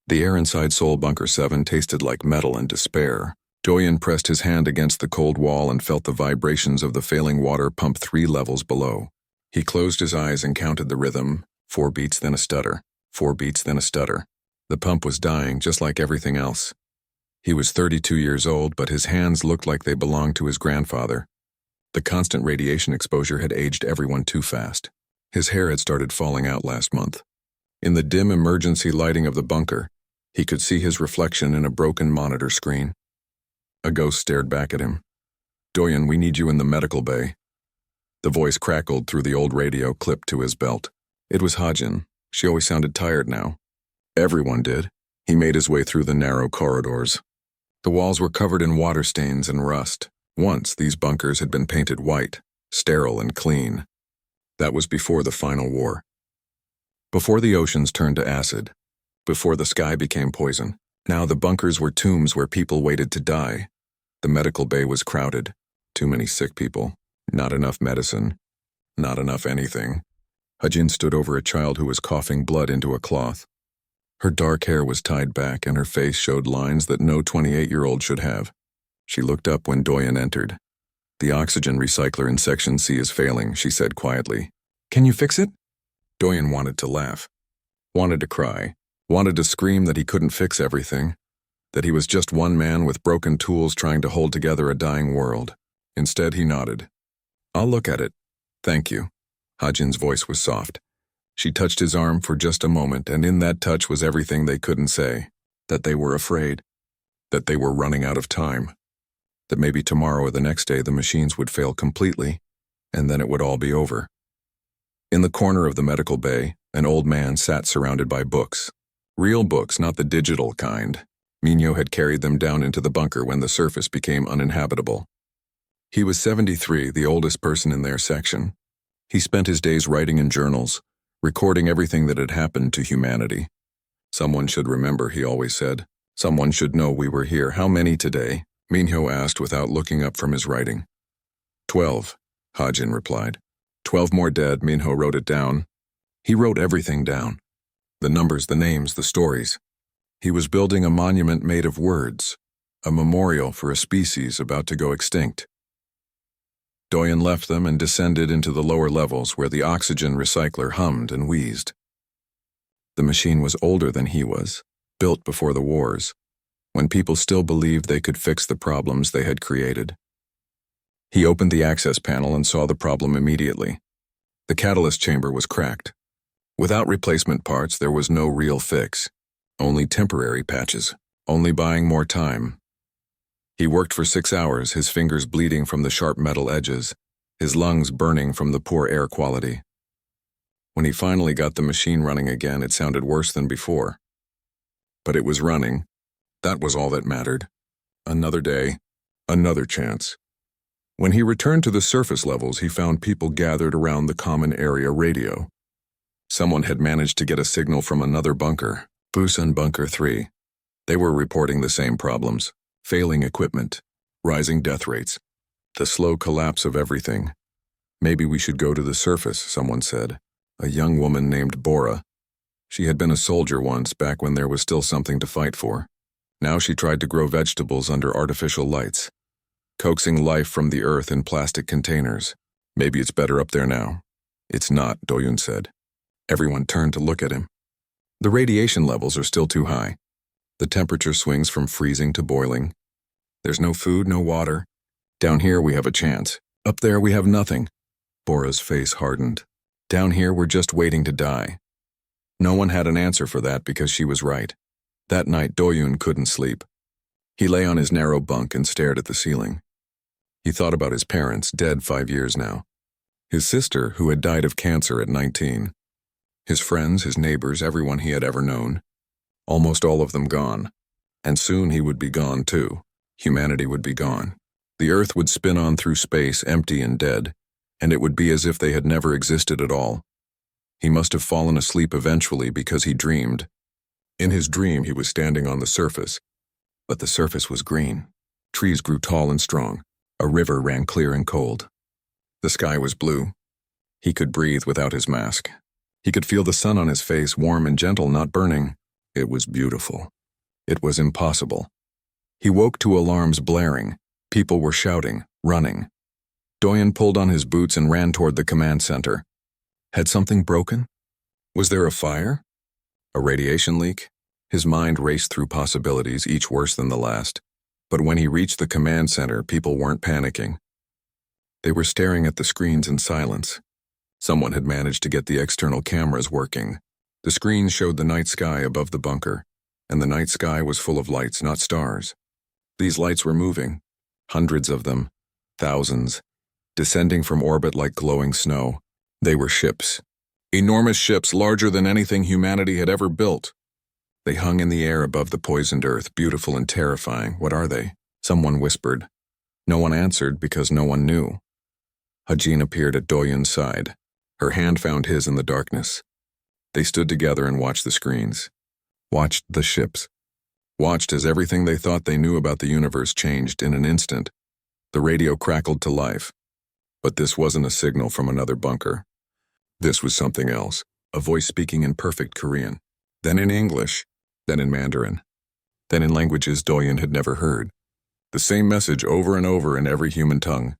The air inside Soul Bunker 7 tasted like metal and despair. Doyen pressed his hand against the cold wall and felt the vibrations of the failing water pump 3 levels below. He closed his eyes and counted the rhythm, 4 beats then a stutter, 4 beats then a stutter. The pump was dying just like everything else. He was 32 years old, but his hands looked like they belonged to his grandfather. The constant radiation exposure had aged everyone too fast. His hair had started falling out last month. In the dim emergency lighting of the bunker, he could see his reflection in a broken monitor screen. A ghost stared back at him. "Doyen, we need you in the medical bay." The voice crackled through the old radio clipped to his belt. It was Hajin. She always sounded tired now. Everyone did. He made his way through the narrow corridors. The walls were covered in water stains and rust. Once, these bunkers had been painted white, sterile and clean. That was before the final war. Before the oceans turned to acid. Before the sky became poison. Now the bunkers were tombs where people waited to die. The medical bay was crowded. Too many sick people. Not enough medicine. Not enough anything. Hajin stood over a child who was coughing blood into a cloth. Her dark hair was tied back and her face showed lines that no 28-year-old should have. She looked up when Doyen entered. "The oxygen recycler in Section C is failing," she said quietly. "Can you fix it?" Doyen wanted to laugh. Wanted to cry. Wanted to scream that he couldn't fix everything. That he was just one man with broken tools trying to hold together a dying world. Instead, he nodded. "I'll look at it. Thank you." Hajin's voice was soft. She touched his arm for just a moment, and in that touch was everything they couldn't say. That they were afraid. That they were running out of time. That maybe tomorrow or the next day the machines would fail completely, and then it would all be over. In the corner of the medical bay, an old man sat surrounded by books. Real books, not the digital kind. Minho had carried them down into the bunker when the surface became uninhabitable. He was 73, the oldest person in their section. He spent his days writing in journals, recording everything that had happened to humanity. "Someone should remember," he always said. "Someone should know we were here." "How many today?" Minho asked without looking up from his writing. 12, Hajin replied. 12 more dead. Minho wrote it down. He wrote everything down. The numbers, the names, the stories. He was building a monument made of words, a memorial for a species about to go extinct. Doyen left them and descended into the lower levels where the oxygen recycler hummed and wheezed. The machine was older than he was, built before the wars, when people still believed they could fix the problems they had created. He opened the access panel and saw the problem immediately. The catalyst chamber was cracked. Without replacement parts, there was no real fix. Only temporary patches. Only buying more time. He worked for 6 hours, his fingers bleeding from the sharp metal edges, his lungs burning from the poor air quality. When he finally got the machine running again, it sounded worse than before. But it was running. That was all that mattered. Another day, another chance. When he returned to the surface levels, he found people gathered around the common area radio. Someone had managed to get a signal from another bunker, Busan Bunker 3. They were reporting the same problems. Failing equipment, rising death rates, the slow collapse of everything. "Maybe we should go to the surface," someone said. A young woman named Bora. She had been a soldier once, back when there was still something to fight for. Now she tried to grow vegetables under artificial lights, coaxing life from the earth in plastic containers. "Maybe it's better up there now." "It's not," Doyun said. Everyone turned to look at him. "The radiation levels are still too high. The temperature swings from freezing to boiling. There's no food, no water. Down here we have a chance. Up there we have nothing." Bora's face hardened. "Down here we're just waiting to die." No one had an answer for that because she was right. That night Doyun couldn't sleep. He lay on his narrow bunk and stared at the ceiling. He thought about his parents, dead 5 years now. His sister, who had died of cancer at 19. His friends, his neighbors, everyone he had ever known. Almost all of them gone. And soon he would be gone too. Humanity would be gone. The Earth would spin on through space, empty and dead, and it would be as if they had never existed at all. He must have fallen asleep eventually because he dreamed. In his dream he was standing on the surface, but the surface was green. Trees grew tall and strong. A river ran clear and cold. The sky was blue. He could breathe without his mask. He could feel the sun on his face, warm and gentle, not burning. It was beautiful. It was impossible. He woke to alarms blaring. People were shouting, running. Doyen pulled on his boots and ran toward the command center. Had something broken? Was there a fire? A radiation leak? His mind raced through possibilities, each worse than the last. But when he reached the command center, people weren't panicking. They were staring at the screens in silence. Someone had managed to get the external cameras working. The screens showed the night sky above the bunker, and the night sky was full of lights, not stars. These lights were moving, hundreds of them, thousands, descending from orbit like glowing snow. They were ships. Enormous ships larger than anything humanity had ever built. They hung in the air above the poisoned earth, beautiful and terrifying. What are they? Someone whispered. No one answered because no one knew. Hajin appeared at Doyen's side. Her hand found his in the darkness. They stood together and watched the screens. Watched the ships. Watched as everything they thought they knew about the universe changed in an instant. The radio crackled to life. But this wasn't a signal from another bunker. This was something else, a voice speaking in perfect Korean, then in English, then in Mandarin, then in languages Doyen had never heard. The same message over and over in every human tongue.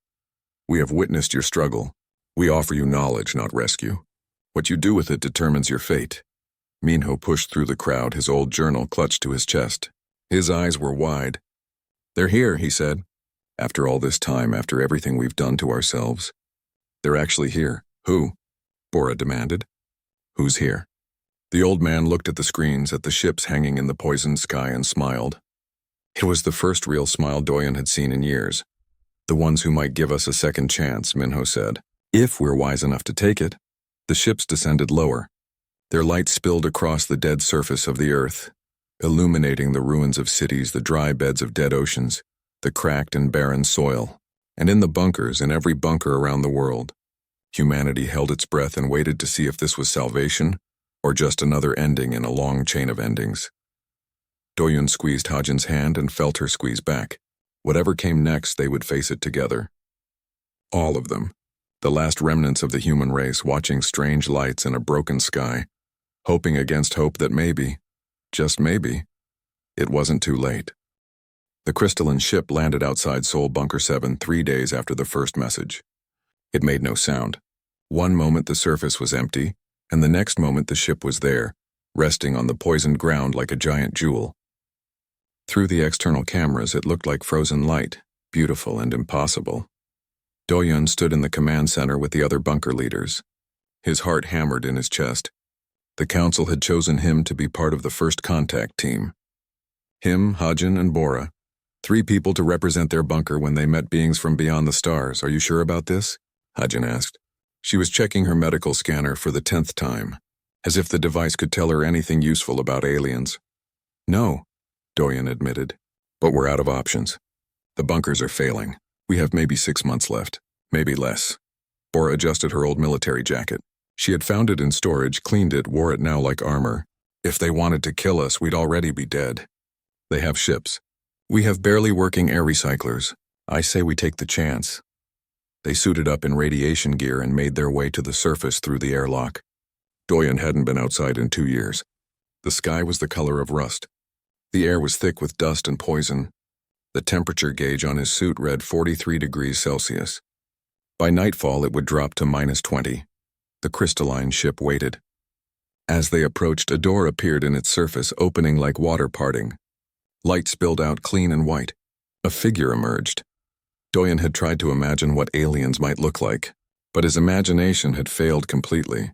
We have witnessed your struggle. We offer you knowledge, not rescue. What you do with it determines your fate. Minho pushed through the crowd, his old journal clutched to his chest. His eyes were wide. They're here, he said. After all this time, after everything we've done to ourselves. They're actually here. Who? Bora demanded. Who's here? The old man looked at the screens, at the ships hanging in the poisoned sky, and smiled. It was the first real smile Doyen had seen in years. The ones who might give us a second chance, Minho said. If we're wise enough to take it. The ships descended lower. Their light spilled across the dead surface of the earth, illuminating the ruins of cities, the dry beds of dead oceans, the cracked and barren soil, and in the bunkers, in every bunker around the world. Humanity held its breath and waited to see if this was salvation or just another ending in a long chain of endings. Doyen squeezed Hajin's hand and felt her squeeze back. Whatever came next, they would face it together. All of them. The last remnants of the human race, watching strange lights in a broken sky, hoping against hope that maybe, just maybe, it wasn't too late. The crystalline ship landed outside Seoul Bunker 7 3 days after the first message. It made no sound. One moment the surface was empty, and the next moment the ship was there, resting on the poisoned ground like a giant jewel. Through the external cameras, it looked like frozen light, beautiful and impossible. Doyen stood in the command center with the other bunker leaders. His heart hammered in his chest. The council had chosen him to be part of the first contact team. Him, Hajin, and Bora. 3 people to represent their bunker when they met beings from beyond the stars. Are you sure about this? Hajin asked. She was checking her medical scanner for the 10th time, as if the device could tell her anything useful about aliens. No, Doyen admitted, but we're out of options. The bunkers are failing. We have maybe 6 months left, maybe less. Bora adjusted her old military jacket. She had found it in storage, cleaned it, wore it now like armor. If they wanted to kill us, we'd already be dead. They have ships. We have barely working air recyclers. I say we take the chance. They suited up in radiation gear and made their way to the surface through the airlock. Doyen hadn't been outside in 2 years. The sky was the color of rust. The air was thick with dust and poison. The temperature gauge on his suit read 43 degrees Celsius. By nightfall, it would drop to -20. The crystalline ship waited. As they approached, a door appeared in its surface, opening like water parting. Light spilled out clean and white. A figure emerged. Doyen had tried to imagine what aliens might look like, but his imagination had failed completely.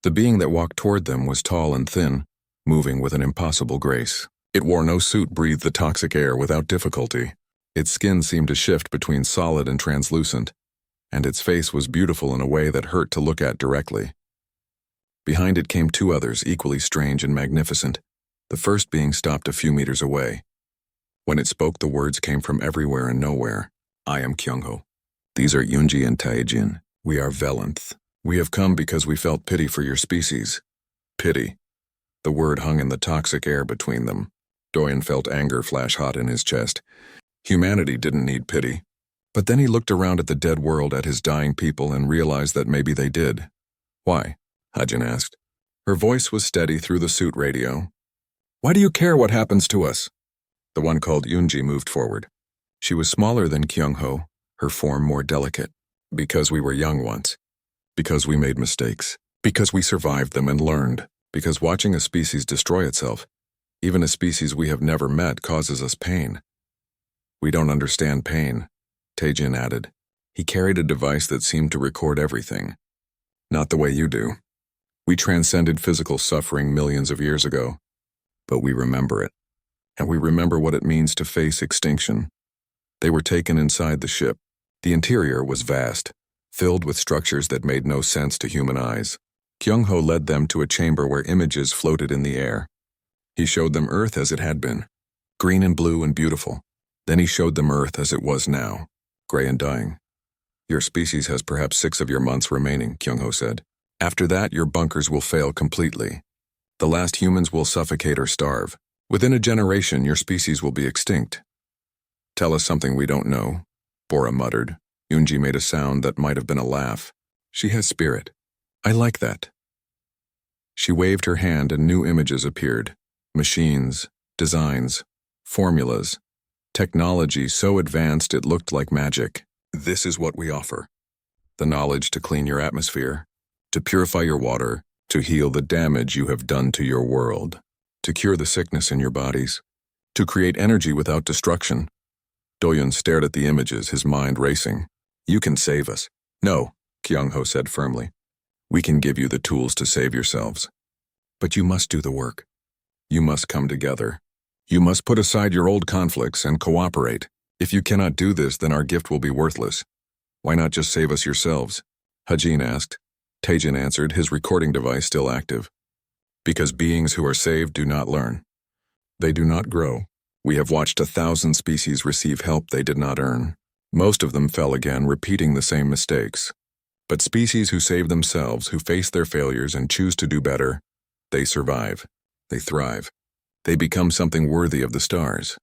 The being that walked toward them was tall and thin, moving with an impossible grace. It wore no suit, breathed the toxic air without difficulty. Its skin seemed to shift between solid and translucent, and its face was beautiful in a way that hurt to look at directly. Behind it came 2 others, equally strange and magnificent, the first being stopped a few meters away. When it spoke, the words came from everywhere and nowhere. I am Kyungho. These are Yunji and Taejin. We are Velanth. We have come because we felt pity for your species. Pity. The word hung in the toxic air between them. Doyen felt anger flash hot in his chest. Humanity didn't need pity. But then he looked around at the dead world, at his dying people, and realized that maybe they did. Why? Hajin asked. Her voice was steady through the suit radio. Why do you care what happens to us? The one called Yunji moved forward. She was smaller than Kyung-ho, her form more delicate. Because we were young once. Because we made mistakes. Because we survived them and learned. Because watching a species destroy itself, even a species we have never met, causes us pain. We don't understand pain, Taejin added. He carried a device that seemed to record everything. Not the way you do. We transcended physical suffering millions of years ago. But we remember it. And we remember what it means to face extinction. They were taken inside the ship. The interior was vast, filled with structures that made no sense to human eyes. Kyung-ho led them to a chamber where images floated in the air. He showed them Earth as it had been, green and blue and beautiful. Then he showed them Earth as it was now, gray and dying. Your species has perhaps 6 of your months remaining, Kyung-ho said. After that, your bunkers will fail completely. The last humans will suffocate or starve. Within a generation, your species will be extinct. Tell us something we don't know, Bora muttered. Yunji made a sound that might have been a laugh. She has spirit. I like that. She waved her hand and new images appeared. Machines, designs, formulas, technology so advanced it looked like magic. This is what we offer. The knowledge to clean your atmosphere, to purify your water, to heal the damage you have done to your world, to cure the sickness in your bodies, to create energy without destruction. Doyun stared at the images, his mind racing. You can save us. No, Kyung-ho said firmly. We can give you the tools to save yourselves. But you must do the work. You must come together. You must put aside your old conflicts and cooperate. If you cannot do this, then our gift will be worthless. Why not just save us yourselves? Hajin asked. Taejin answered, his recording device still active. Because beings who are saved do not learn. They do not grow. We have watched 1,000 species receive help they did not earn. Most of them fell again, repeating the same mistakes. But species who save themselves, who face their failures and choose to do better, they survive. They thrive. They become something worthy of the stars.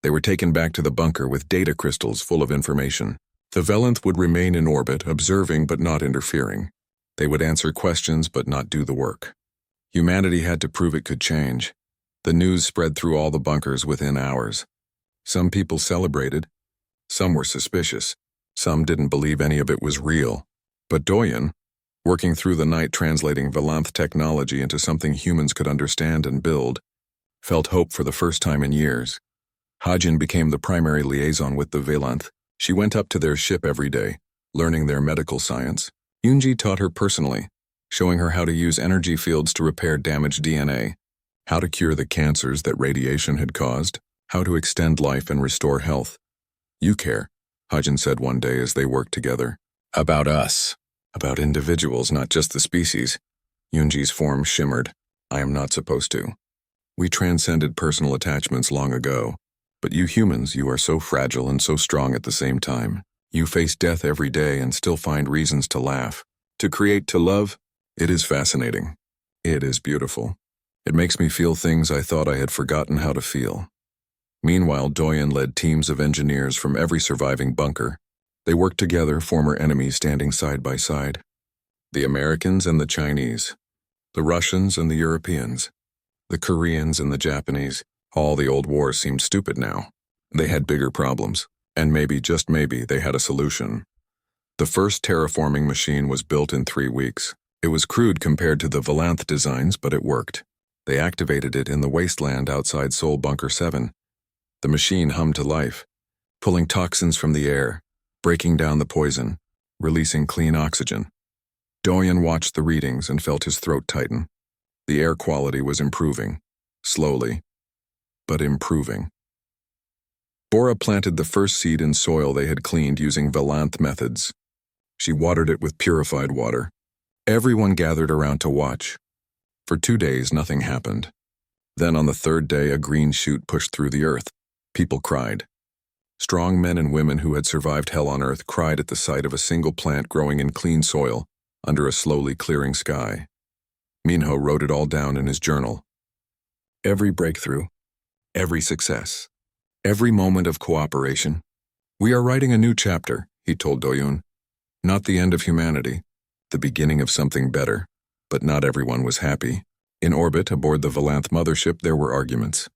They were taken back to the bunker with data crystals full of information. The Velanth would remain in orbit, observing but not interfering. They would answer questions but not do the work. Humanity had to prove it could change. The news spread through all the bunkers within hours. Some people celebrated. Some were suspicious. Some didn't believe any of it was real. But Doyun, working through the night translating Velanth technology into something humans could understand and build, felt hope for the first time in years. Hajin became the primary liaison with the Velanth. She went up to their ship every day, learning their medical science. Yunji taught her personally, showing her how to use energy fields to repair damaged DNA, how to cure the cancers that radiation had caused, how to extend life and restore health. You care, Hajin said one day as they worked together. About us. About individuals, not just the species. Yunji's form shimmered. I am not supposed to. We transcended personal attachments long ago. But you humans, you are so fragile and so strong at the same time. You face death every day and still find reasons to laugh. To create, to love, it is fascinating. It is beautiful. It makes me feel things I thought I had forgotten how to feel. Meanwhile, Doyun led teams of engineers from every surviving bunker. They worked together, former enemies standing side by side. The Americans and the Chinese. The Russians and the Europeans. The Koreans and the Japanese. All the old wars seemed stupid now. They had bigger problems, and maybe, just maybe, they had a solution. The first terraforming machine was built in 3 weeks. It was crude compared to the Velanth designs, but it worked. They activated it in the wasteland outside Seoul Bunker 7. The machine hummed to life, pulling toxins from the air, breaking down the poison, releasing clean oxygen. Doyun watched the readings and felt his throat tighten. The air quality was improving, slowly, but improving. Bora planted the first seed in soil they had cleaned using Velanth methods. She watered it with purified water. Everyone gathered around to watch. For 2 days, nothing happened. Then on the 3rd day, a green shoot pushed through the earth. People cried. Strong men and women who had survived hell on earth cried at the sight of a single plant growing in clean soil under a slowly clearing sky. Minho wrote it all down in his journal. Every breakthrough, every success, every moment of cooperation. We are writing a new chapter, he told Doyun. Not the end of humanity, the beginning of something better. But not everyone was happy. In orbit, aboard the Valanth mothership, there were arguments.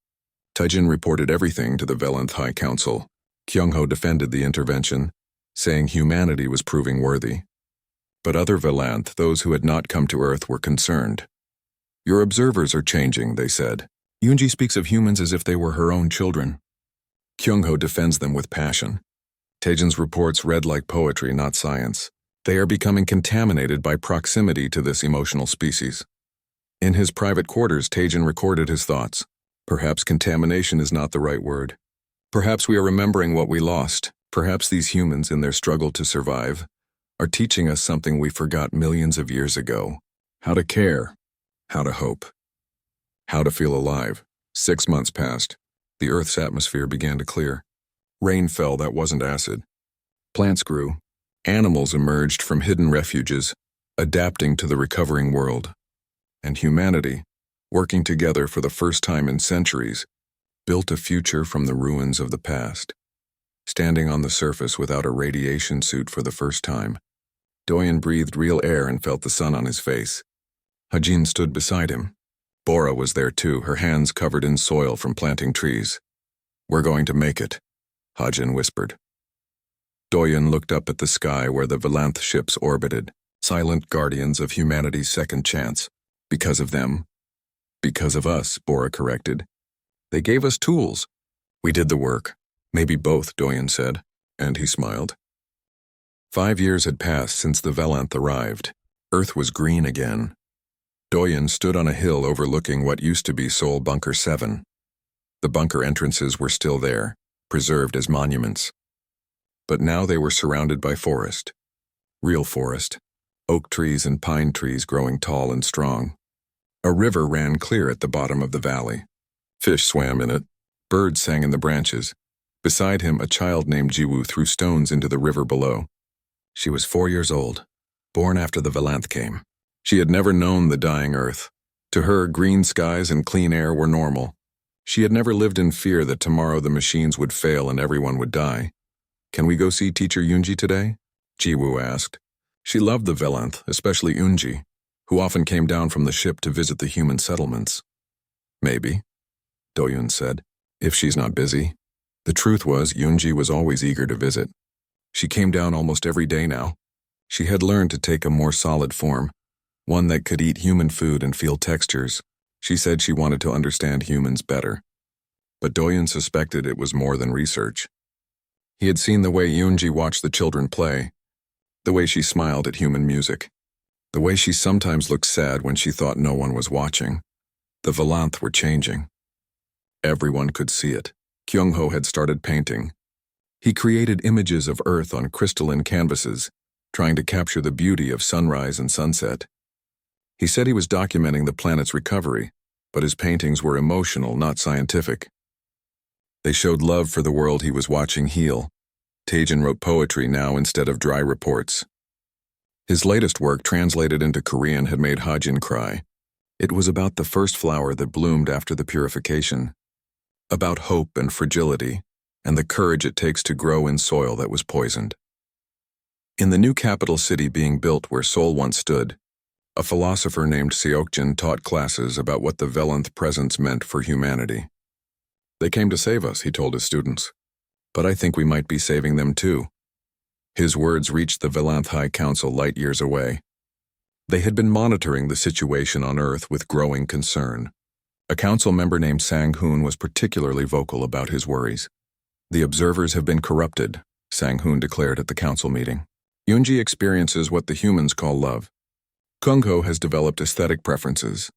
Taijin reported everything to the Valanth High Council. Kyung-ho defended the intervention, saying humanity was proving worthy. But other Valanth, those who had not come to Earth, were concerned. Your observers are changing, they said. Yoonji speaks of humans as if they were her own children. Kyung-ho defends them with passion. Taejin's reports read like poetry, not science. They are becoming contaminated by proximity to this emotional species. In his private quarters, Taejin recorded his thoughts. Perhaps contamination is not the right word. Perhaps we are remembering what we lost. Perhaps these humans, in their struggle to survive, are teaching us something we forgot millions of years ago. How to care. How to hope. How to feel alive. 6 months passed. The Earth's atmosphere began to clear. Rain fell that wasn't acid. Plants grew. Animals emerged from hidden refuges, adapting to the recovering world. And humanity, working together for the first time in centuries, built a future from the ruins of the past. Standing on the surface without a radiation suit for the first time, Doyen breathed real air and felt the sun on his face. Hajin stood beside him. Bora was there too, her hands covered in soil from planting trees. We're going to make it, Hajin whispered. Doyen looked up at the sky where the Valanth ships orbited, silent guardians of humanity's second chance. Because of them. Because of us, Bora corrected. They gave us tools. We did the work. Maybe both, Doyen said, and he smiled. 5 years had passed since the Valanth arrived. Earth was green again. Doyen stood on a hill overlooking what used to be Seoul Bunker 7. The bunker entrances were still there, preserved as monuments. But now they were surrounded by forest. Real forest. Oak trees and pine trees growing tall and strong. A river ran clear at the bottom of the valley. Fish swam in it. Birds sang in the branches. Beside him, a child named Jiwoo threw stones into the river below. She was 4 years old, born after the Valanth came. She had never known the dying Earth. To her, green skies and clean air were normal. She had never lived in fear that tomorrow the machines would fail and everyone would die. Can we go see Teacher Yoonji today? Jiwoo asked. She loved the Valanth, especially Yoonji, who often came down from the ship to visit the human settlements. Maybe, Doyun said, if she's not busy. The truth was, Yoonji was always eager to visit. She came down almost every day now. She had learned to take a more solid form, one that could eat human food and feel textures. She said she wanted to understand humans better. But Doyun suspected it was more than research. He had seen the way Yoonji watched the children play, the way she smiled at human music, the way she sometimes looked sad when she thought no one was watching. The Valanth were changing. Everyone could see it. Kyung-ho had started painting. He created images of Earth on crystalline canvases, trying to capture the beauty of sunrise and sunset. He said he was documenting the planet's recovery, but his paintings were emotional, not scientific. They showed love for the world he was watching heal. Taejin wrote poetry now instead of dry reports. His latest work, translated into Korean, had made Hajin cry. It was about the first flower that bloomed after the purification, about hope and fragility, and the courage it takes to grow in soil that was poisoned. In the new capital city being built where Seoul once stood, a philosopher named Seokjin taught classes about what the Valanth presence meant for humanity. They came to save us, he told his students. But I think we might be saving them too. His words reached the Valanth High Council light years away. They had been monitoring the situation on Earth with growing concern. A council member named Sang-hoon was particularly vocal about his worries. The observers have been corrupted, Sang-hoon declared at the council meeting. Yoonji experiences what the humans call love. Kyung-ho has developed aesthetic preferences.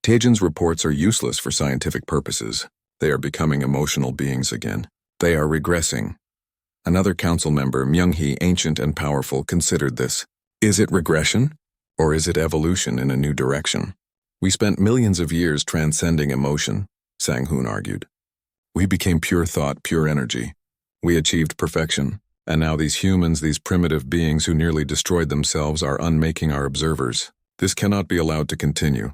Taejin's reports are useless for scientific purposes. They are becoming emotional beings again. They are regressing. Another council member, Myung-hee, ancient and powerful, considered this. Is it regression? Or is it evolution in a new direction? We spent millions of years transcending emotion, Sang-hoon argued. We became pure thought, pure energy. We achieved perfection. And now these humans, these primitive beings who nearly destroyed themselves, are unmaking our observers. This cannot be allowed to continue.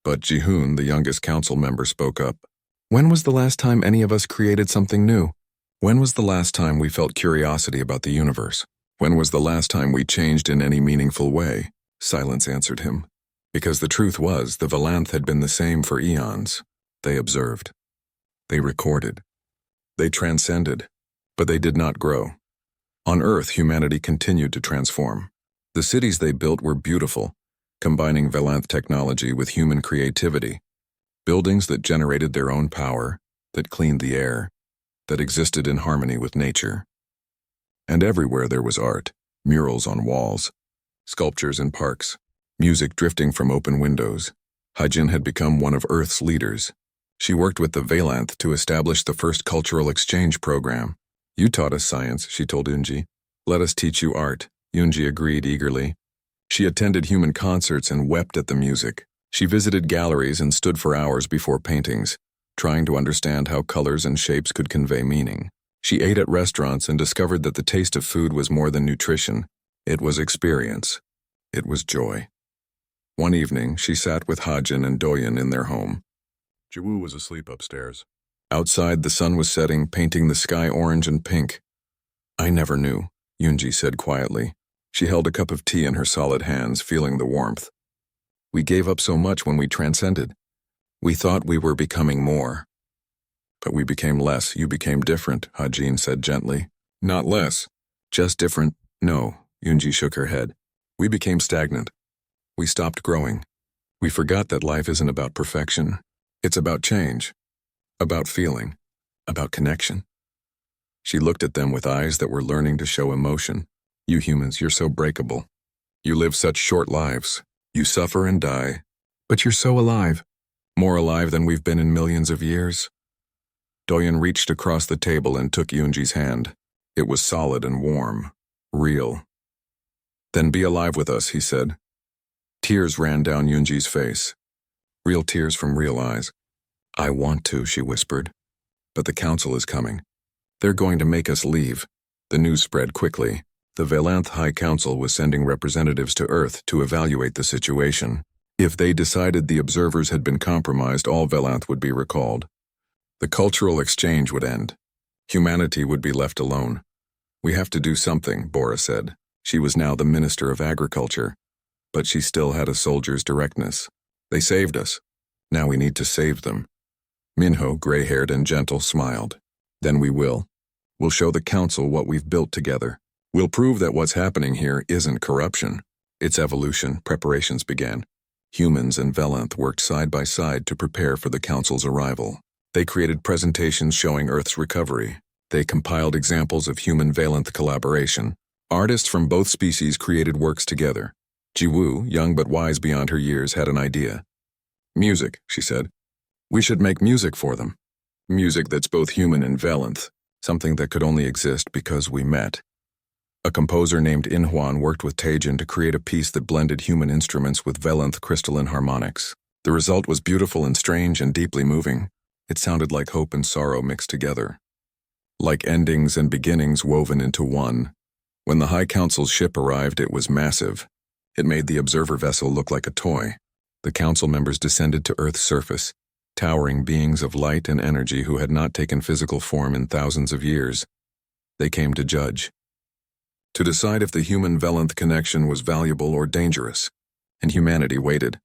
But Ji-hoon, the youngest council member, spoke up. When was the last time any of us created something new? When was the last time we felt curiosity about the universe? When was the last time we changed in any meaningful way? Silence answered him. Because the truth was, the Valanth had been the same for eons. They observed. They recorded. They transcended. But they did not grow. On Earth, humanity continued to transform. The cities they built were beautiful, combining Valanth technology with human creativity. Buildings that generated their own power, that cleaned the air, that existed in harmony with nature. And everywhere there was art, murals on walls, sculptures in parks, music drifting from open windows. Hajin had become one of Earth's leaders. She worked with the Valanth to establish the first cultural exchange program. You taught us science, she told Unji. Let us teach you art, Unji agreed eagerly. She attended human concerts and wept at the music. She visited galleries and stood for hours before paintings, trying to understand how colors and shapes could convey meaning. She ate at restaurants and discovered that the taste of food was more than nutrition. It was experience. It was joy. One evening, she sat with Hajin and Doyen in their home. Jiwoo was asleep upstairs. Outside, the sun was setting, painting the sky orange and pink. I never knew, Yoonji said quietly. She held a cup of tea in her solid hands, feeling the warmth. We gave up so much when we transcended. We thought we were becoming more. But we became less. You became different, Hajin said gently. Not less. Just different. No, Yoonji shook her head. We became stagnant. We stopped growing. We forgot that life isn't about perfection. It's about change. About feeling. About connection. She looked at them with eyes that were learning to show emotion. You humans, you're so breakable. You live such short lives. You suffer and die. But you're so alive. More alive than we've been in millions of years. Doyen reached across the table and took Yoonji's hand. It was solid and warm. Real. Then be alive with us, he said. Tears ran down Yoonji's face. Real tears from real eyes. I want to, she whispered. But the council is coming. They're going to make us leave. The news spread quickly. The Valanth High Council was sending representatives to Earth to evaluate the situation. If they decided the observers had been compromised, all Valanth would be recalled. The cultural exchange would end. Humanity would be left alone. We have to do something, Bora said. She was now the Minister of Agriculture. But she still had a soldier's directness. They saved us. Now we need to save them. Minho, gray-haired and gentle, smiled. Then we will. We'll show the council what we've built together. We'll prove that what's happening here isn't corruption. It's evolution. Preparations began. Humans and Valanth worked side by side to prepare for the council's arrival. They created presentations showing Earth's recovery. They compiled examples of human-Valanth collaboration. Artists from both species created works together. Jiwoo, young but wise beyond her years, had an idea. Music, she said. We should make music for them. Music that's both human and Valanth, something that could only exist because we met. A composer named In Hwan worked with Taejin to create a piece that blended human instruments with Valanth crystalline harmonics. The result was beautiful and strange and deeply moving. It sounded like hope and sorrow mixed together. Like endings and beginnings woven into one. When the High Council's ship arrived, it was massive. It made the observer vessel look like a toy. The council members descended to Earth's surface, towering beings of light and energy who had not taken physical form in thousands of years. They came to judge. To decide if the human-Valanth connection was valuable or dangerous. And humanity waited,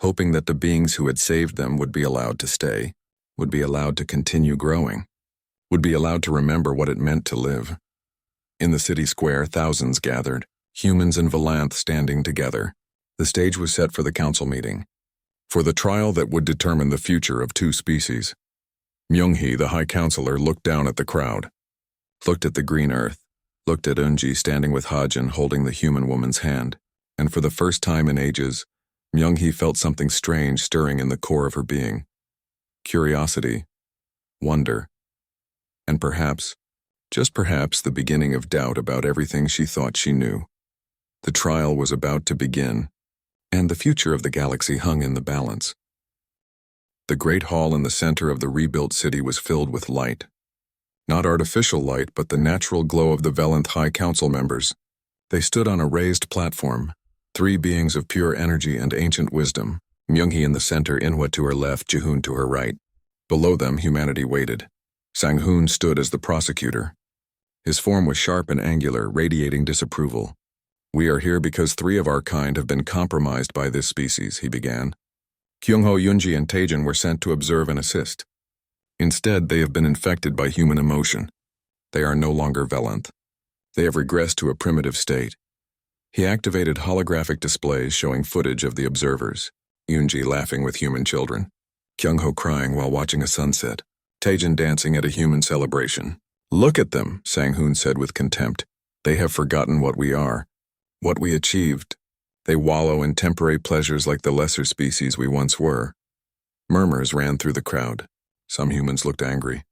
hoping that the beings who had saved them would be allowed to stay, would be allowed to continue growing, would be allowed to remember what it meant to live. In the city square, thousands gathered, humans and Valanth standing together. The stage was set for the council meeting, for the trial that would determine the future of two species. Myung-hee, the High Counselor, looked down at the crowd, looked at the green earth, looked at Eunji standing with Hajin holding the human woman's hand, and for the first time in ages, Myung-hee felt something strange stirring in the core of her being. Curiosity, wonder, and perhaps, just perhaps, the beginning of doubt about everything she thought she knew. The trial was about to begin, and the future of the galaxy hung in the balance. The great hall in the center of the rebuilt city was filled with light. Not artificial light, but the natural glow of the Valanth High Council members. They stood on a raised platform, three beings of pure energy and ancient wisdom, Myung-hee in the center, Inhwa to her left, Jihoon to her right. Below them, humanity waited. Sang-hoon stood as the prosecutor. His form was sharp and angular, radiating disapproval. We are here because 3 of our kind have been compromised by this species, he began. Kyungho, Yunji, and Taejin were sent to observe and assist. Instead, they have been infected by human emotion. They are no longer Velanth. They have regressed to a primitive state. He activated holographic displays showing footage of the observers. Yunji laughing with human children. Kyungho crying while watching a sunset. Taejin dancing at a human celebration. Look at them, Sang-hoon said with contempt. They have forgotten what we are, what we achieved. They wallow in temporary pleasures like the lesser species we once were. Murmurs ran through the crowd. Some humans looked angry.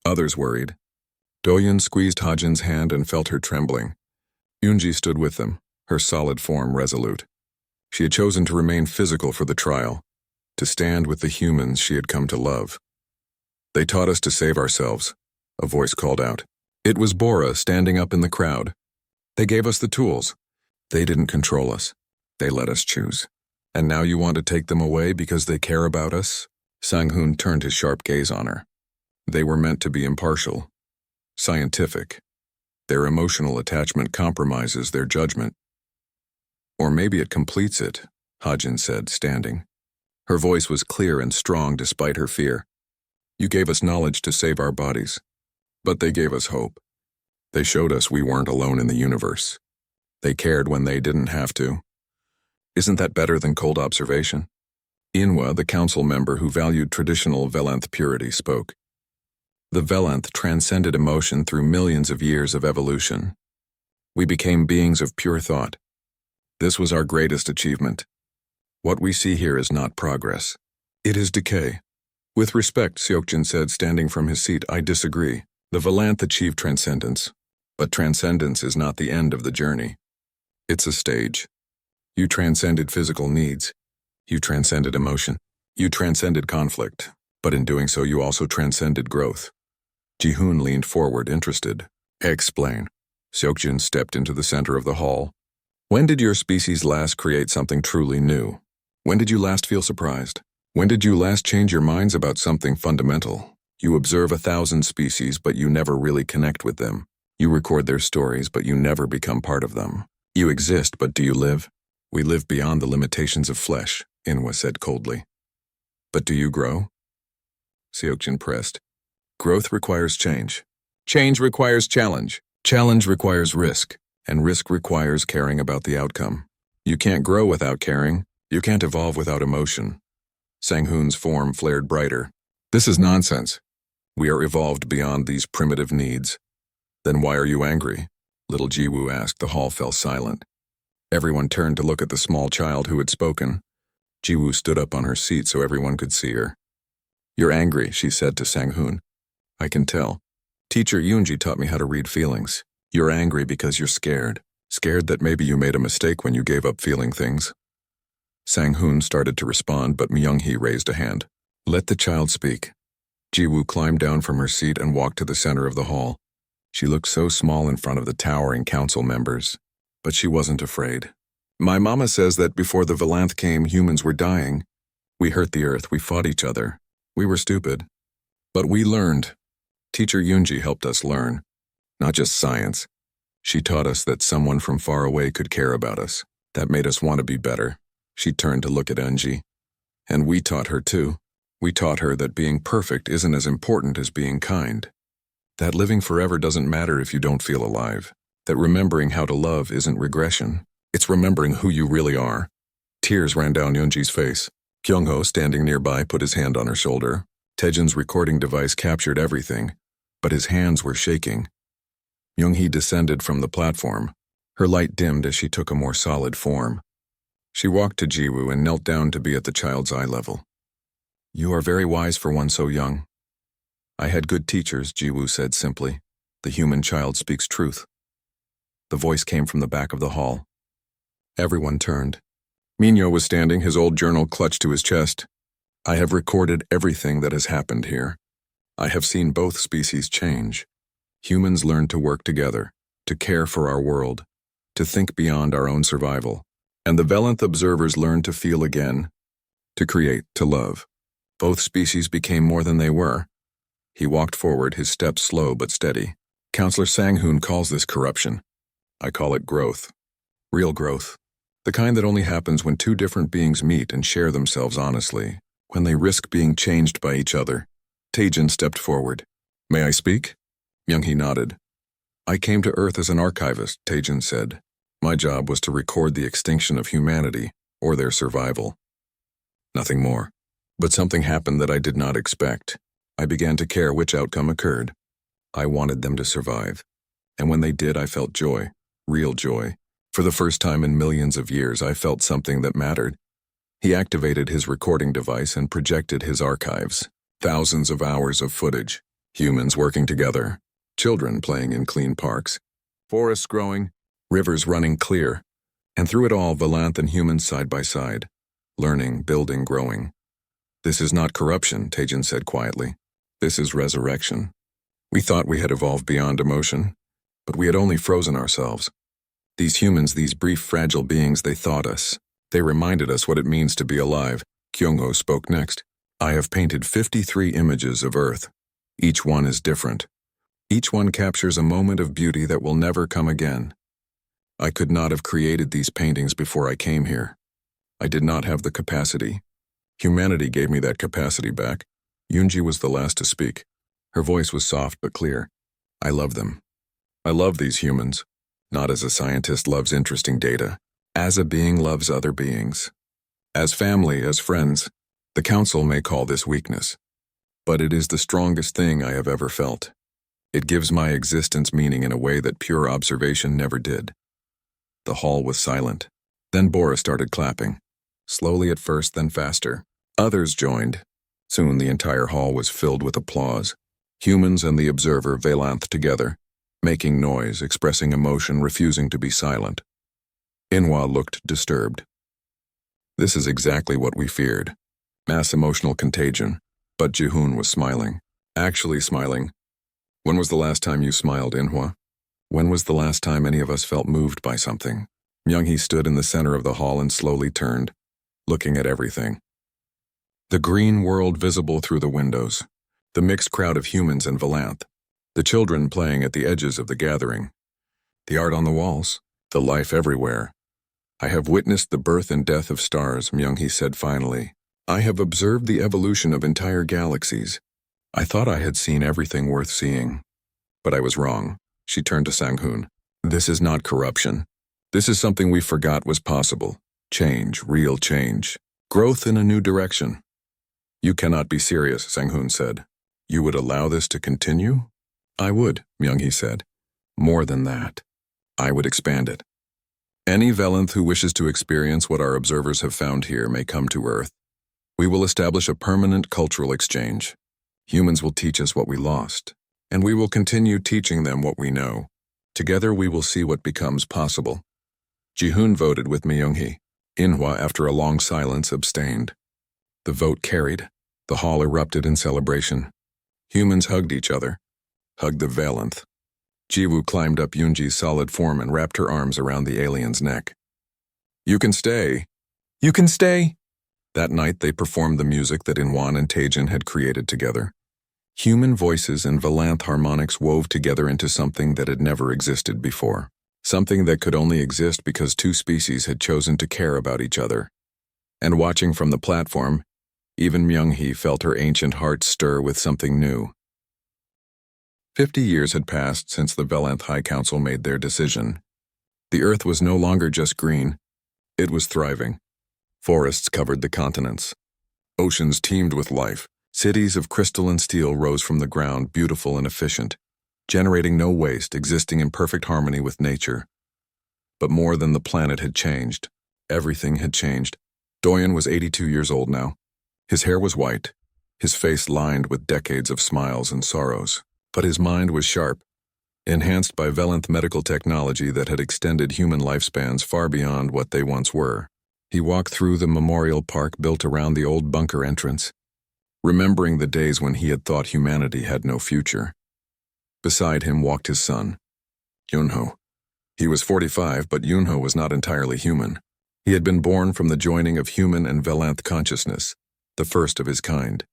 Others worried. Doyun squeezed Hajin's hand and felt her trembling. Yunji stood with them, her solid form resolute. She had chosen to remain physical for the trial, to stand with the humans she had come to love. They taught us to save ourselves, a voice called out. It was Bora standing up in the crowd. They gave us the tools. They didn't control us. They let us choose. And now you want to take them away because they care about us? Sang-hoon turned his sharp gaze on her. They were meant to be impartial, scientific. Their emotional attachment compromises their judgment. Or maybe it completes it, Hajin said, standing. Her voice was clear and strong despite her fear. You gave us knowledge to save our bodies, but they gave us hope. They showed us we weren't alone in the universe. They cared when they didn't have to. Isn't that better than cold observation? Inwa, the council member who valued traditional Velanth purity, spoke. The Velanth transcended emotion through millions of years of evolution. We became beings of pure thought. This was our greatest achievement. What we see here is not progress. It is decay. With respect, Seokjin said, standing from his seat, I disagree. The Velanth achieved transcendence, but transcendence is not the end of the journey. It's a stage. You transcended physical needs. You transcended emotion. You transcended conflict, but in doing so you also transcended growth. Ji-hoon leaned forward, interested. Explain. Seokjin stepped into the center of the hall. When did your species last create something truly new? When did you last feel surprised? When did you last change your minds about something fundamental? You observe 1,000 species, but you never really connect with them. You record their stories, but you never become part of them. You exist, but do you live? We live beyond the limitations of flesh, Inwa said coldly. But do you grow? Seokjin pressed. Growth requires change. Change requires challenge. Challenge requires risk, and risk requires caring about the outcome. You can't grow without caring. You can't evolve without emotion. Sang-hoon's form flared brighter. This is nonsense. We are evolved beyond these primitive needs. Then why are you angry? Little Jiwoo asked. The hall fell silent. Everyone turned to look at the small child who had spoken. Jiwoo stood up on her seat so everyone could see her. You're angry, she said to Sang-hoon. I can tell. Teacher Yoonji taught me how to read feelings. You're angry because you're scared. Scared that maybe you made a mistake when you gave up feeling things. Sang-hoon started to respond, but Myung-hee raised a hand. Let the child speak. Jiwoo climbed down from her seat and walked to the center of the hall. She looked so small in front of the towering council members. But she wasn't afraid. My mama says that before the Velanth came, humans were dying. We hurt the earth, we fought each other. We were stupid. But we learned. Teacher Yoonji helped us learn. Not just science. She taught us that someone from far away could care about us. That made us want to be better. She turned to look at Eunji. And we taught her too. We taught her that being perfect isn't as important as being kind. That living forever doesn't matter if you don't feel alive. That remembering how to love isn't regression. It's remembering who you really are. Tears ran down Yoonji's face. Kyungho, standing nearby, put his hand on her shoulder. Taejin's recording device captured everything, but his hands were shaking. Myung-hee descended from the platform. Her light dimmed as she took a more solid form. She walked to Jiwoo and knelt down to be at the child's eye level. You are very wise for one so young. I had good teachers, Jiwoo said simply. The human child speaks truth. The voice came from the back of the hall. Everyone turned. Minyo was standing, his old journal clutched to his chest. I have recorded everything that has happened here. I have seen both species change. Humans learned to work together, to care for our world, to think beyond our own survival. And the Velanth observers learned to feel again, to create, to love. Both species became more than they were. He walked forward, his steps slow but steady. Counselor Sang-hoon calls this corruption. I call it growth. Real growth. The kind that only happens when two different beings meet and share themselves honestly, when they risk being changed by each other. Taejin stepped forward. May I speak? Myung-hee nodded. I came to Earth as an archivist, Taejin said. My job was to record the extinction of humanity, or their survival. Nothing more. But something happened that I did not expect. I began to care which outcome occurred. I wanted them to survive. And when they did, I felt joy. Real joy. For the first time in millions of years, I felt something that mattered. He activated his recording device and projected his archives. Thousands of hours of footage. Humans working together. Children playing in clean parks. Forests growing. Rivers running clear. And through it all, Valanth and humans side by side. Learning, building, growing. This is not corruption, Taejin said quietly. This is resurrection. We thought we had evolved beyond emotion, but we had only frozen ourselves. These humans, these brief, fragile beings, they thawed us. They reminded us what it means to be alive. Kyung-ho spoke next. I have painted 53 images of Earth. Each one is different. Each one captures a moment of beauty that will never come again. I could not have created these paintings before I came here. I did not have the capacity. Humanity gave me that capacity back. Yoonji was the last to speak. Her voice was soft but clear. I love them. I love these humans. Not as a scientist loves interesting data. As a being loves other beings. As family, as friends. The Council may call this weakness. But it is the strongest thing I have ever felt. It gives my existence meaning in a way that pure observation never did. The hall was silent. Then Bora started clapping. Slowly at first, then faster. Others joined. Soon the entire hall was filled with applause. Humans and the observer Valanth together, making noise, expressing emotion, refusing to be silent. Inhwa looked disturbed. This is exactly what we feared. Mass emotional contagion. But Jihoon was smiling. Actually smiling. When was the last time you smiled, Inhwa? When was the last time any of us felt moved by something? Myung-hee stood in the center of the hall and slowly turned, looking at everything. The green world visible through the windows. The mixed crowd of humans and Valanth. The children playing at the edges of the gathering. The art on the walls. The life everywhere. I have witnessed the birth and death of stars, Myung-hee said finally. I have observed the evolution of entire galaxies. I thought I had seen everything worth seeing. But I was wrong. She turned to Sang-hoon. This is not corruption. This is something we forgot was possible. Change, real change. Growth in a new direction. You cannot be serious, Sang-hoon said. You would allow this to continue? I would, Myung-hee said. More than that. I would expand it. Any Valanth who wishes to experience what our observers have found here may come to Earth. We will establish a permanent cultural exchange. Humans will teach us what we lost, and we will continue teaching them what we know. Together we will see what becomes possible. Jihoon voted with Myung-hee. Inhwa, after a long silence, abstained. The vote carried. The hall erupted in celebration. Humans hugged each other. Hugged the Valanth. Jiwoo climbed up Yoonji's solid form and wrapped her arms around the alien's neck. You can stay. You can stay. That night they performed the music that Inwan and Taejin had created together. Human voices and Valanth harmonics wove together into something that had never existed before. Something that could only exist because two species had chosen to care about each other. And watching from the platform, even Myung-hee felt her ancient heart stir with something new. 50 years had passed since the Valanth High Council made their decision. The Earth was no longer just green. It was thriving. Forests covered the continents. Oceans teemed with life. Cities of crystal and steel rose from the ground, beautiful and efficient, generating no waste, existing in perfect harmony with nature. But more than the planet had changed. Everything had changed. Doyen was 82 years old now. His hair was white, his face lined with decades of smiles and sorrows. But his mind was sharp, enhanced by Valanth medical technology that had extended human lifespans far beyond what they once were. He walked through the memorial park built around the old bunker entrance, remembering the days when he had thought humanity had no future. Beside him walked his son, Yunho. He was 45, but Yunho was not entirely human. He had been born from the joining of human and Valanth consciousness, the first of his kind.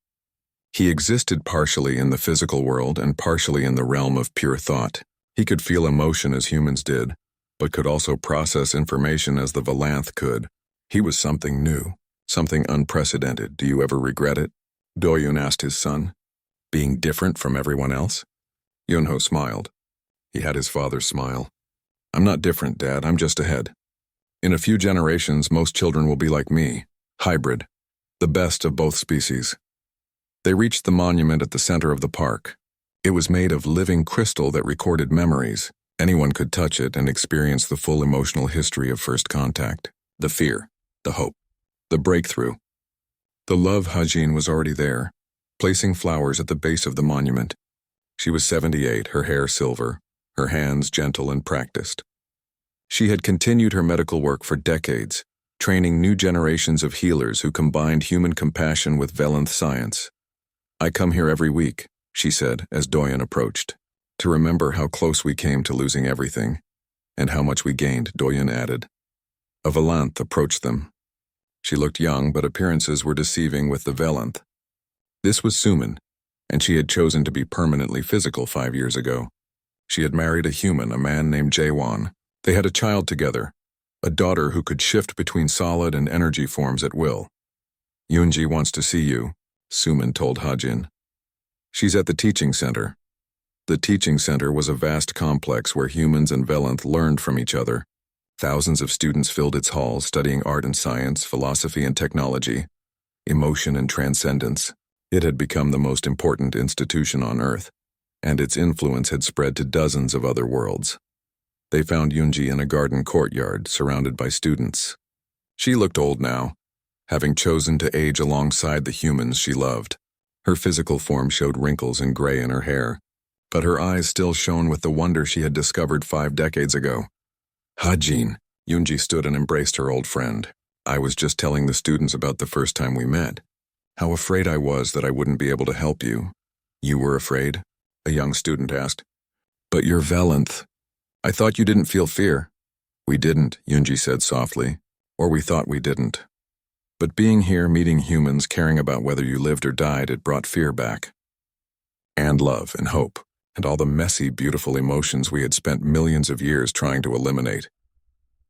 He existed partially in the physical world and partially in the realm of pure thought. He could feel emotion as humans did, but could also process information as the Valanth could. He was something new, something unprecedented. Do you ever regret it? Doyun asked his son. Being different from everyone else? Yunho smiled. He had his father's smile. I'm not different, Dad. I'm just ahead. In a few generations, most children will be like me, hybrid, the best of both species. They reached the monument at the center of the park. It was made of living crystal that recorded memories. Anyone could touch it and experience the full emotional history of first contact, the fear, the hope, the breakthrough. The love Hajin was already there, placing flowers at the base of the monument. She was 78, her hair silver, her hands gentle and practiced. She had continued her medical work for decades, training new generations of healers who combined human compassion with Valanth science. I come here every week, she said as Doyen approached, to remember how close we came to losing everything, and how much we gained, Doyen added. A Valanth approached them. She looked young, but appearances were deceiving with the Valanth. This was Suman, and she had chosen to be permanently physical 5 years ago. She had married a human, a man named Jaewon. They had a child together, a daughter who could shift between solid and energy forms at will. Yunji wants to see you, Suman told Hajin. She's at the teaching center. The teaching center was a vast complex where humans and Valanth learned from each other. Thousands of students filled its halls studying art and science, philosophy and technology, emotion and transcendence. It had become the most important institution on Earth, and its influence had spread to dozens of other worlds. They found Yunji in a garden courtyard surrounded by students. She looked old now, having chosen to age alongside the humans she loved. Her physical form showed wrinkles and gray in her hair, but her eyes still shone with the wonder she had discovered 5 decades ago. Hajin, Yunji stood and embraced her old friend. I was just telling the students about the first time we met. How afraid I was that I wouldn't be able to help you. You were afraid? A young student asked. But you're Valanth. I thought you didn't feel fear. We didn't, Yunji said softly. Or we thought we didn't. But being here, meeting humans, caring about whether you lived or died, it brought fear back. And love and hope, and all the messy, beautiful emotions we had spent millions of years trying to eliminate.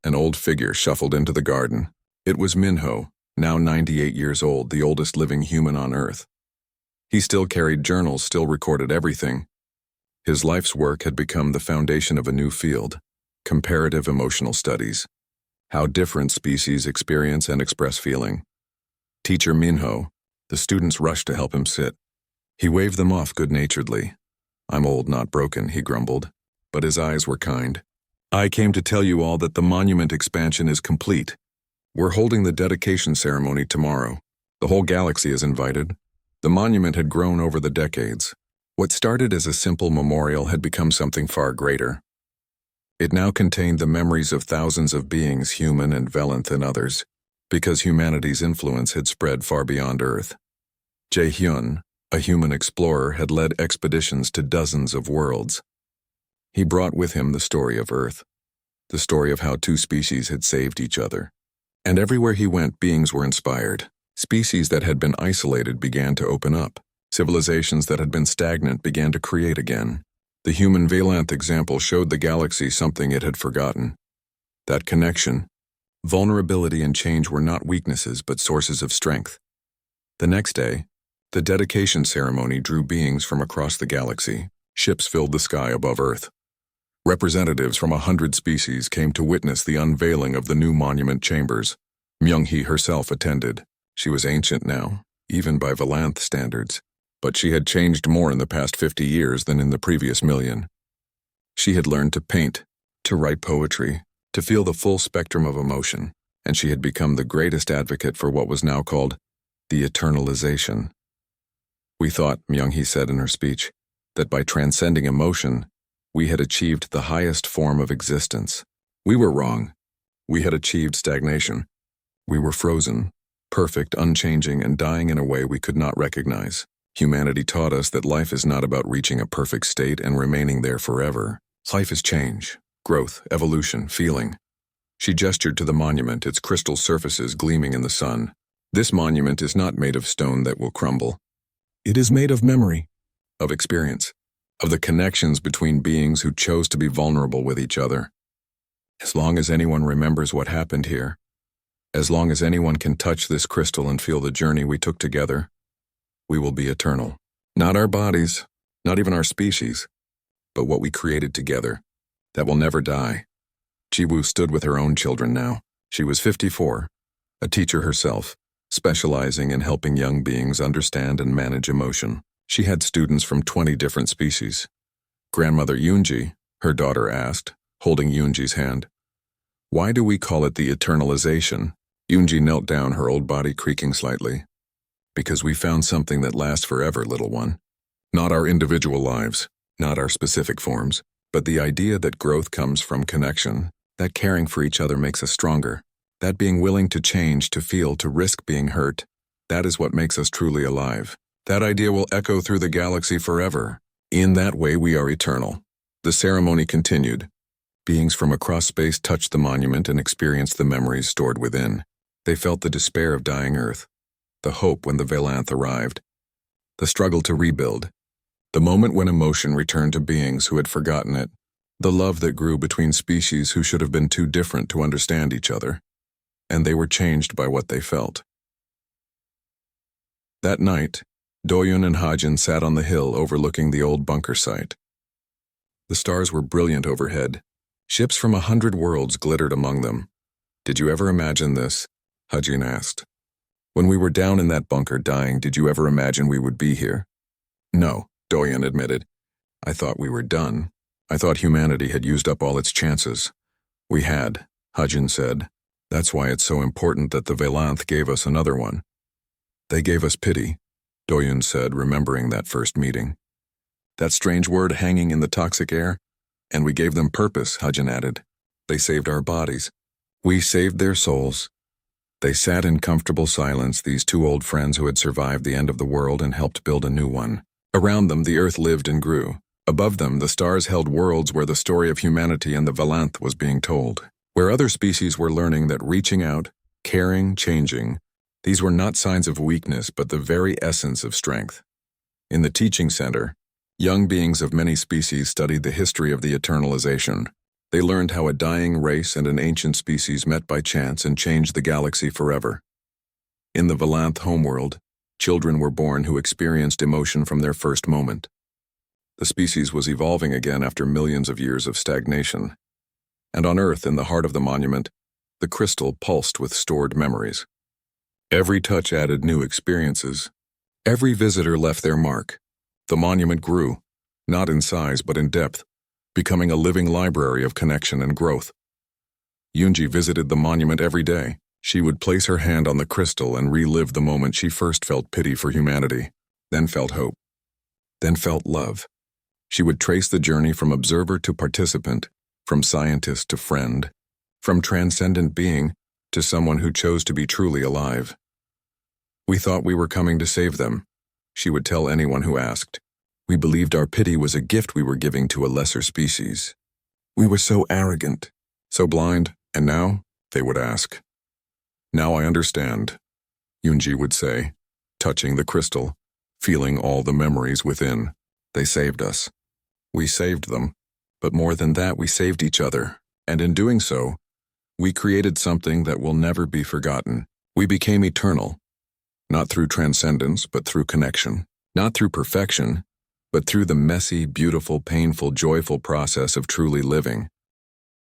An old figure shuffled into the garden. It was Minho, now 98 years old, the oldest living human on Earth. He still carried journals, still recorded everything. His life's work had become the foundation of a new field, comparative emotional studies. How different species experience and express feeling. Teacher Minho, the students rushed to help him sit. He waved them off good-naturedly. I'm old, not broken, he grumbled, but his eyes were kind. I came to tell you all that the monument expansion is complete. We're holding the dedication ceremony tomorrow. The whole galaxy is invited. The monument had grown over the decades. What started as a simple memorial had become something far greater. It now contained the memories of thousands of beings, human and Valanth and others, because humanity's influence had spread far beyond Earth. Jae-hyun, a human explorer, had led expeditions to dozens of worlds. He brought with him the story of Earth, the story of how 2 species had saved each other. And everywhere he went, beings were inspired. Species that had been isolated began to open up. Civilizations that had been stagnant began to create again. The human Valanth example showed the galaxy something it had forgotten. That connection, vulnerability and change were not weaknesses but sources of strength. The next day, the dedication ceremony drew beings from across the galaxy. Ships filled the sky above Earth. Representatives from 100 species came to witness the unveiling of the new monument chambers. Myung-hee herself attended. She was ancient now, even by Valanth standards. But she had changed more in the past 50 years than in the previous million. She had learned to paint, to write poetry, to feel the full spectrum of emotion, and she had become the greatest advocate for what was now called the eternalization. We thought, Myung-hee said in her speech, that by transcending emotion, we had achieved the highest form of existence. We were wrong. We had achieved stagnation. We were frozen, perfect, unchanging, and dying in a way we could not recognize. Humanity taught us that life is not about reaching a perfect state and remaining there forever. Life is change, growth, evolution, feeling. She gestured to the monument, its crystal surfaces gleaming in the sun. This monument is not made of stone that will crumble. It is made of memory, of experience, of the connections between beings who chose to be vulnerable with each other. As long as anyone remembers what happened here, as long as anyone can touch this crystal and feel the journey we took together, we will be eternal. Not our bodies, not even our species, but what we created together, that will never die. Jiwoo stood with her own children now. She was 54, a teacher herself, specializing in helping young beings understand and manage emotion. She had students from 20 different species. Grandmother Yoonji, her daughter asked, holding Yoonji's hand. Why do we call it the eternalization? Yoonji knelt down, her old body creaking slightly. Because we found something that lasts forever, little one. Not our individual lives, not our specific forms, but the idea that growth comes from connection, that caring for each other makes us stronger, that being willing to change, to feel, to risk being hurt, that is what makes us truly alive. That idea will echo through the galaxy forever. In that way, we are eternal. The ceremony continued. Beings from across space touched the monument and experienced the memories stored within. They felt the despair of dying Earth, the hope when the Valanth arrived, the struggle to rebuild, the moment when emotion returned to beings who had forgotten it, the love that grew between species who should have been too different to understand each other, and they were changed by what they felt. That night, Doyun and Hajin sat on the hill overlooking the old bunker site. The stars were brilliant overhead. Ships from 100 worlds glittered among them. Did you ever imagine this? Hajin asked. When we were down in that bunker dying, did you ever imagine we would be here? No, Doyun admitted. I thought we were done. I thought humanity had used up all its chances. We had, Hajin said. That's why it's so important that the Valanth gave us another one. They gave us pity, Doyun said, remembering that first meeting. That strange word hanging in the toxic air? And we gave them purpose, Hajin added. They saved our bodies. We saved their souls. They sat in comfortable silence, these two old friends who had survived the end of the world and helped build a new one. Around them, the earth lived and grew. Above them, the stars held worlds where the story of humanity and the Valanth was being told, where other species were learning that reaching out, caring, changing, these were not signs of weakness, but the very essence of strength. In the teaching center, young beings of many species studied the history of the eternalization. They learned how a dying race and an ancient species met by chance and changed the galaxy forever. In the Valanth homeworld, children were born who experienced emotion from their first moment. The species was evolving again after millions of years of stagnation. And on Earth, in the heart of the monument, the crystal pulsed with stored memories. Every touch added new experiences. Every visitor left their mark. The monument grew, not in size but in depth, becoming a living library of connection and growth. Yoonji visited the monument every day. She would place her hand on the crystal and relive the moment she first felt pity for humanity, then felt hope, then felt love. She would trace the journey from observer to participant, from scientist to friend, from transcendent being to someone who chose to be truly alive. We thought we were coming to save them, she would tell anyone who asked. We believed our pity was a gift we were giving to a lesser species. We were so arrogant, so blind, and now, they would ask. Now I understand, Yoonji would say, touching the crystal, feeling all the memories within. They saved us. We saved them, but more than that, we saved each other, and in doing so, we created something that will never be forgotten. We became eternal, not through transcendence, but through connection, not through perfection, but through the messy, beautiful, painful, joyful process of truly living.